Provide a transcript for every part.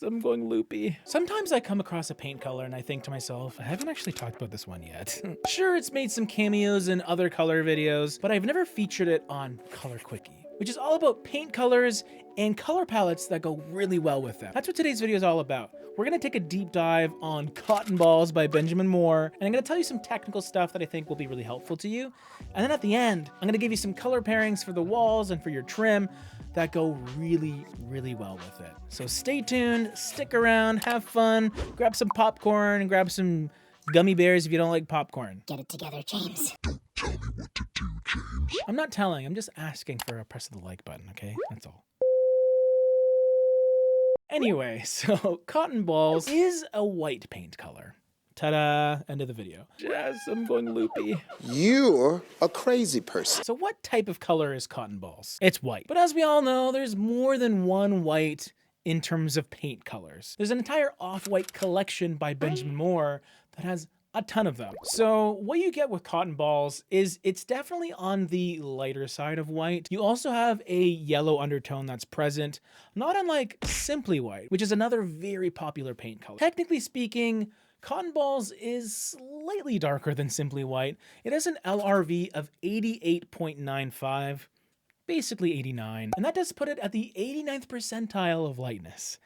I'm going loopy. Sometimes I come across a paint color and I think to myself, I haven't actually talked about this one yet. Sure, it's made some cameos in other color videos, but I've never featured it on Color Quickie, which is all about paint colors and color palettes that go really well with them. That's what today's video is all about. We're gonna take a deep dive on Cotton Balls by Benjamin Moore, and I'm gonna tell you some technical stuff that I think will be really helpful to you. And then at the end, I'm gonna give you some color pairings for the walls and for your trim that go really, really well with it. So stay tuned, stick around, have fun, grab some popcorn and grab some gummy bears if you don't like popcorn. Get it together, James. Tell me what to do, James. I'm not telling, I'm just asking for a press of the like button, okay? That's all. Anyway, so Cotton Balls is a white paint color. Ta-da, end of the video. Yes, I'm going loopy. You're a crazy person. So what type of color is Cotton Balls? It's white. But as we all know, there's more than one white in terms of paint colors. There's an entire off-white collection by Benjamin Moore that has a ton of them. So what you get with Cotton Balls is it's definitely on the lighter side of white. You also have a yellow undertone that's present, not unlike Simply White, which is another very popular paint color. Technically speaking, Cotton Balls is slightly darker than Simply White. It has an LRV of 88.95, basically 89, and that does put it at the 89th percentile of lightness.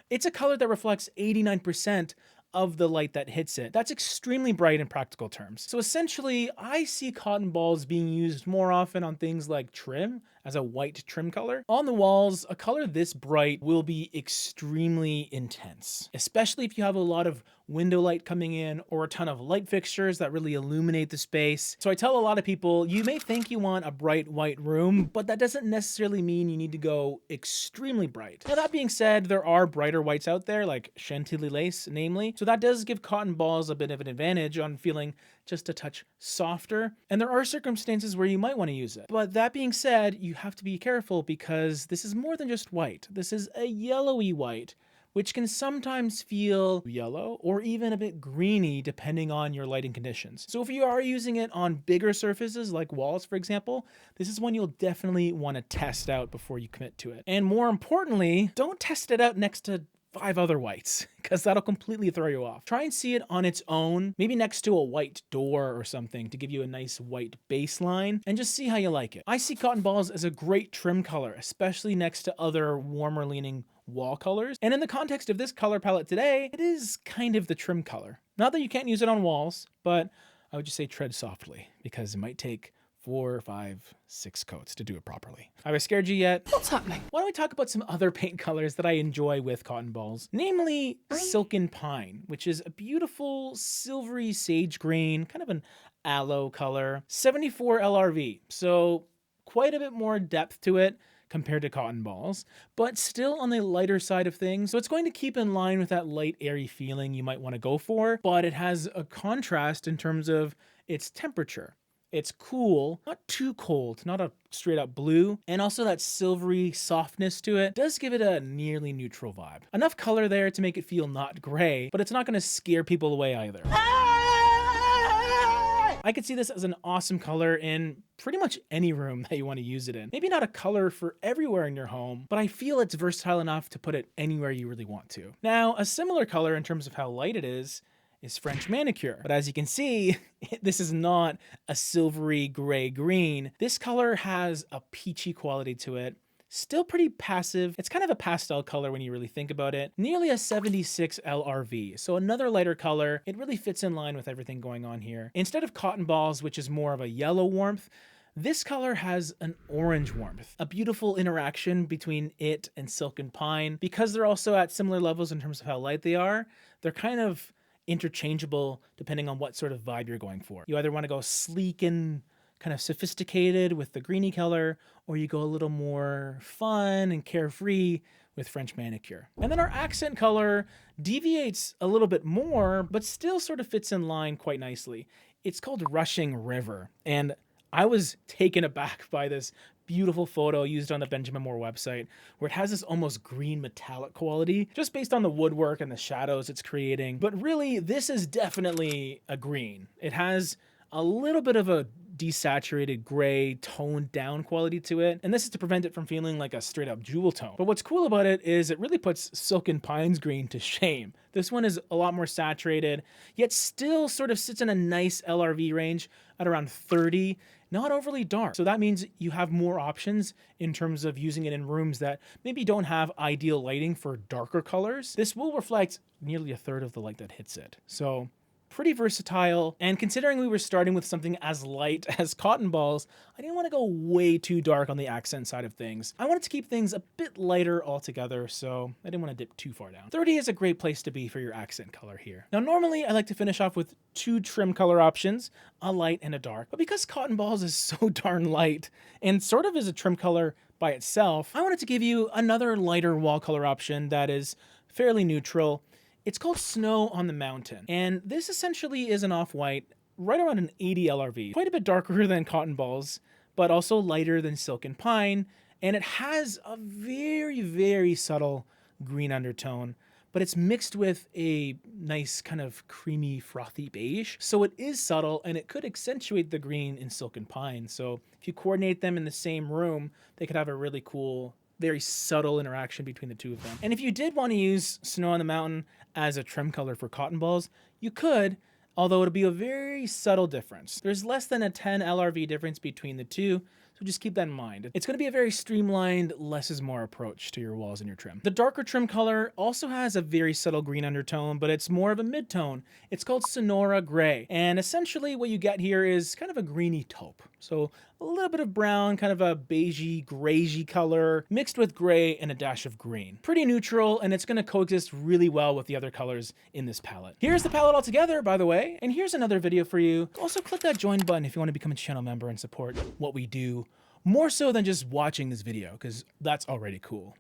It's a color that reflects 89% of the light that hits it. That's extremely bright in practical terms. So essentially, I see Cotton Balls being used more often on things like trim, as a white trim color. On the walls, a color this bright will be extremely intense, especially if you have a lot of window light coming in or a ton of light fixtures that really illuminate the space. So I tell a lot of people, you may think you want a bright white room, but that doesn't necessarily mean you need to go extremely bright. Now that being said, there are brighter whites out there, like Chantilly Lace, namely. So that does give Cotton Balls a bit of an advantage on feeling just a touch softer. And there are circumstances where you might want to use it. But that being said, you have to be careful because this is more than just white. This is a yellowy white, which can sometimes feel yellow or even a bit greeny depending on your lighting conditions. So if you are using it on bigger surfaces like walls, for example, this is one you'll definitely want to test out before you commit to it. And more importantly, don't test it out next to 5 other whites, because that'll completely throw you off. Try and see it on its own, maybe next to a white door or something to give you a nice white baseline, and just see how you like it. I see Cotton Balls as a great trim color, especially next to other warmer leaning wall colors. And in the context of this color palette today, it is kind of the trim color. Not that you can't use it on walls, but I would just say tread softly, because it might take 4, 5, 6 coats to do it properly. Have I scared you yet? What's happening? Why don't we talk about some other paint colors that I enjoy with Cotton Balls, namely Silken Pine, which is a beautiful silvery sage green, kind of an aloe color, 74 LRV. So quite a bit more depth to it compared to Cotton Balls, but still on the lighter side of things. So it's going to keep in line with that light, airy feeling you might want to go for, but it has a contrast in terms of its temperature. It's cool, not too cold, not a straight up blue, and also that silvery softness to it does give it a nearly neutral vibe. Enough color there to make it feel not gray, but it's not gonna scare people away either. I could see this as an awesome color in pretty much any room that you want to use it in. Maybe not a color for everywhere in your home, but I feel it's versatile enough to put it anywhere you really want to. Now, a similar color in terms of how light it is French Manicure. But as you can see, this is not a silvery gray green. This color has a peachy quality to it. Still pretty passive. It's kind of a pastel color when you really think about it. Nearly a 76 LRV. So another lighter color. It really fits in line with everything going on here. Instead of Cotton Balls, which is more of a yellow warmth, this color has an orange warmth, a beautiful interaction between it and Silken Pine. Because they're also at similar levels in terms of how light they are, they're kind of interchangeable depending on what sort of vibe you're going for. You either want to go sleek and kind of sophisticated with the greeny color, or you go a little more fun and carefree with French Manicure. And then our accent color deviates a little bit more, but still sort of fits in line quite nicely. It's called Rushing River, and I was taken aback by this beautiful photo used on the Benjamin Moore website, where it has this almost green metallic quality, just based on the woodwork and the shadows it's creating. But really, this is definitely a green. It has a little bit of a desaturated gray, toned down quality to it. And this is to prevent it from feeling like a straight up jewel tone. But what's cool about it is it really puts Silken Pines green to shame. This one is a lot more saturated, yet still sort of sits in a nice LRV range at around 30, not overly dark. So that means you have more options in terms of using it in rooms that maybe don't have ideal lighting for darker colors. This will reflect nearly a third of the light that hits it. So pretty versatile, and considering we were starting with something as light as cotton balls, I didn't want to go way too dark on the accent side of things. I wanted to keep things a bit lighter altogether, so I didn't want to dip too far down. 30 is a great place to be for your accent color here. Now normally I like to finish off with 2 trim color options, a light and a dark, but because cotton balls is so darn light and sort of is a trim color by itself, I wanted to give you another lighter wall color option that is fairly neutral. It's called Snow on the Mountain, and this essentially is an off-white, right around an 80 LRV. Quite a bit darker than cotton balls, but also lighter than Silken Pine, and it has a very, very subtle green undertone, but it's mixed with a nice kind of creamy, frothy beige. So it is subtle, and it could accentuate the green in Silken Pine. So if you coordinate them in the same room, they could have a really cool, very subtle interaction between the two of them. And if you did want to use Snow on the Mountain as a trim color for cotton balls, you could, although it'll be a very subtle difference. There's less than a 10 LRV difference between the two, so just keep that in mind. It's going to be a very streamlined, less is more approach to your walls and your trim. The darker trim color also has a very subtle green undertone, but it's more of a mid-tone. It's called Sonora Gray, and essentially what you get here is kind of a greeny taupe. So a little bit of brown, kind of a beigey, grayish color, mixed with gray and a dash of green. Pretty neutral, and it's going to coexist really well with the other colors in this palette. Here's the palette all together, by the way, and here's another video for you. Also click that join button if you want to become a channel member and support what we do, more so than just watching this video, because that's already cool.